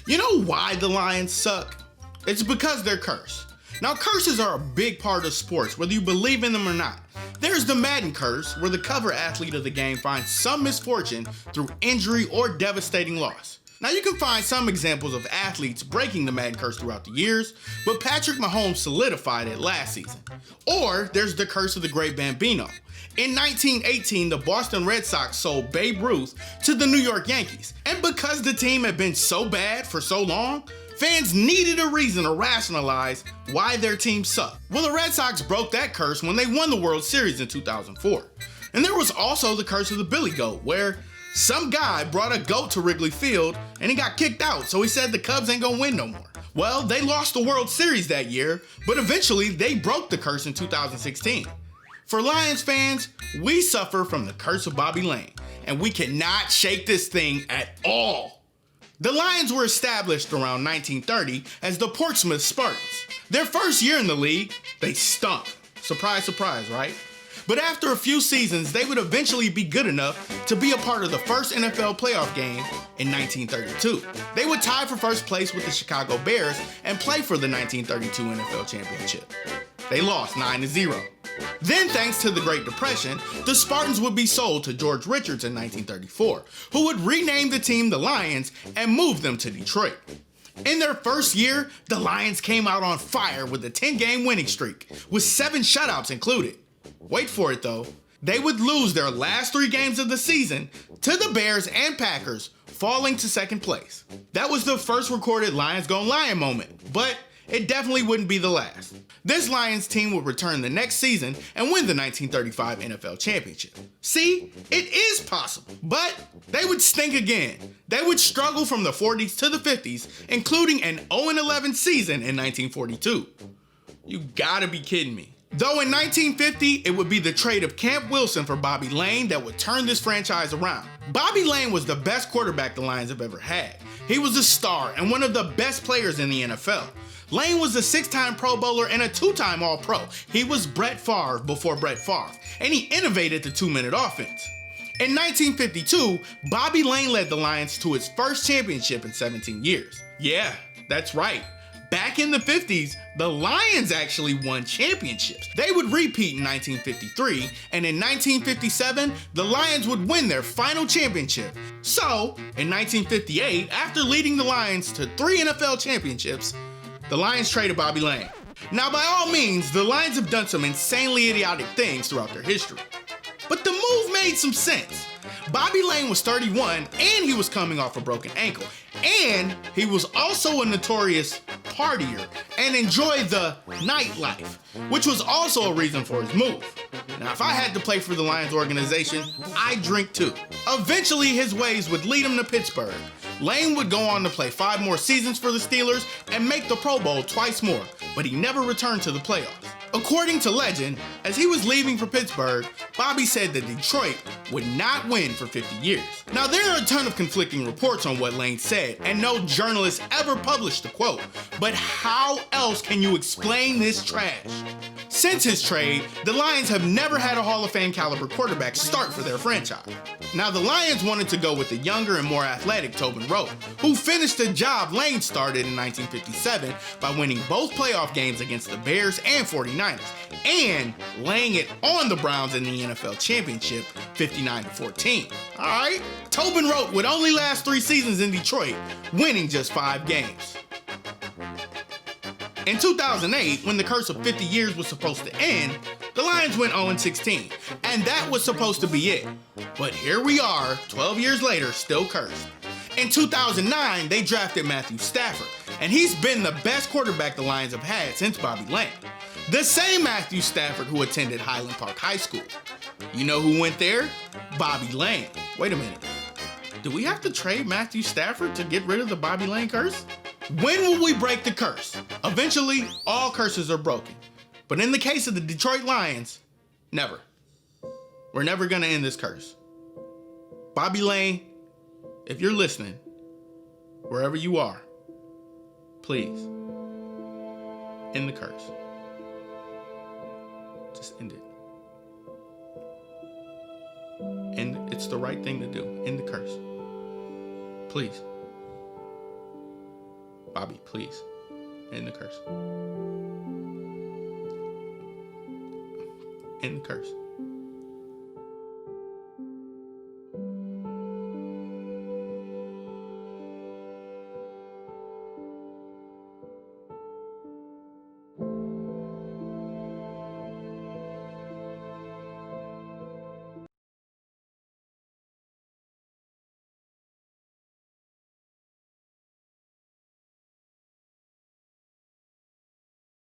You know why the Lions suck? It's because they're cursed. Now, curses are a big part of sports, whether you believe in them or not. There's the Madden curse, where the cover athlete of the game finds some misfortune through injury or devastating loss. Now, you can find some examples of athletes breaking the Madden curse throughout the years, but Patrick Mahomes solidified it last season. Or there's the curse of the great Bambino. In 1918, the Boston Red Sox sold Babe Ruth to the New York Yankees, and because the team had been so bad for so long, fans needed a reason to rationalize why their team sucked. Well, the Red Sox broke that curse when they won the World Series in 2004. And there was also the curse of the Billy Goat, where some guy brought a goat to Wrigley Field and he got kicked out, so he said the Cubs ain't gonna win no more. Well, they lost the World Series that year, but eventually they broke the curse in 2016. For Lions fans, we suffer from the curse of Bobby Layne, and we cannot shake this thing at all. The Lions were established around 1930 as the Portsmouth Spartans. Their first year in the league, they stunk. Surprise, surprise, right? But after a few seasons, they would eventually be good enough to be a part of the first NFL playoff game in 1932. They would tie for first place with the Chicago Bears and play for the 1932 NFL Championship. They lost 9-0. Then, thanks to the Great Depression, the Spartans would be sold to George Richards in 1934, who would rename the team the Lions and move them to Detroit. In their first year, the Lions came out on fire with a 10-game winning streak, with 7 shutouts included. Wait for it though, they would lose their last 3 games of the season to the Bears and Packers, falling to second place. That was the first recorded Lions Gone Lion moment, but it definitely wouldn't be the last. This Lions team would return the next season and win the 1935 NFL Championship. See, it is possible, but they would stink again. They would struggle from the 40s to the 50s, including an 0-11 season in 1942. You gotta be kidding me. Though in 1950, it would be the trade of Camp Wilson for Bobby Layne that would turn this franchise around. Bobby Layne was the best quarterback the Lions have ever had. He was a star and one of the best players in the NFL. Layne was a 6-time Pro Bowler and a 2-time All-Pro. He was Brett Favre before Brett Favre, and he innovated the 2-minute offense. In 1952, Bobby Layne led the Lions to its first championship in 17 years. Yeah, that's right. Back in the 50s, the Lions actually won championships. They would repeat in 1953, and in 1957, the Lions would win their final championship. So, in 1958, after leading the Lions to 3 NFL championships, the Lions traded Bobby Layne. Now, by all means, the Lions have done some insanely idiotic things throughout their history. But the move made some sense. Bobby Layne was 31 and he was coming off a broken ankle. And he was also a notorious partier and enjoyed the nightlife, which was also a reason for his move. Now, if I had to play for the Lions organization, I'd drink too. Eventually, his ways would lead him to Pittsburgh. Layne would go on to play 5 more seasons for the Steelers and make the Pro Bowl twice more, but he never returned to the playoffs. According to legend, as he was leaving for Pittsburgh, Bobby said that Detroit would not win for 50 years. Now, there are a ton of conflicting reports on what Layne said, and no journalist ever published the quote. But how else can you explain this trash? Since his trade, the Lions have never had a Hall of Fame caliber quarterback start for their franchise. Now, the Lions wanted to go with the younger and more athletic Tobin Rote, who finished the job Layne started in 1957 by winning both playoff games against the Bears and 49ers, and laying it on the Browns in the NFL Championship 59-14. Alright, Tobin Rote would only last 3 seasons in Detroit, winning just 5 games. In 2008, when the curse of 50 years was supposed to end, the Lions went 0-16, and that was supposed to be it. But here we are, 12 years later, still cursed. In 2009, they drafted Matthew Stafford, and he's been the best quarterback the Lions have had since Bobby Layne. The same Matthew Stafford who attended Highland Park High School. You know who went there? Bobby Layne. Wait a minute. Do we have to trade Matthew Stafford to get rid of the Bobby Layne curse? When will we break the curse? Eventually, all curses are broken. But in the case of the Detroit Lions, never. We're never gonna end this curse. Bobby Layne, if you're listening, wherever you are, please, end the curse. Just end it. And it's the right thing to do. End the curse. Please. Bobby, please. End the curse. End the curse.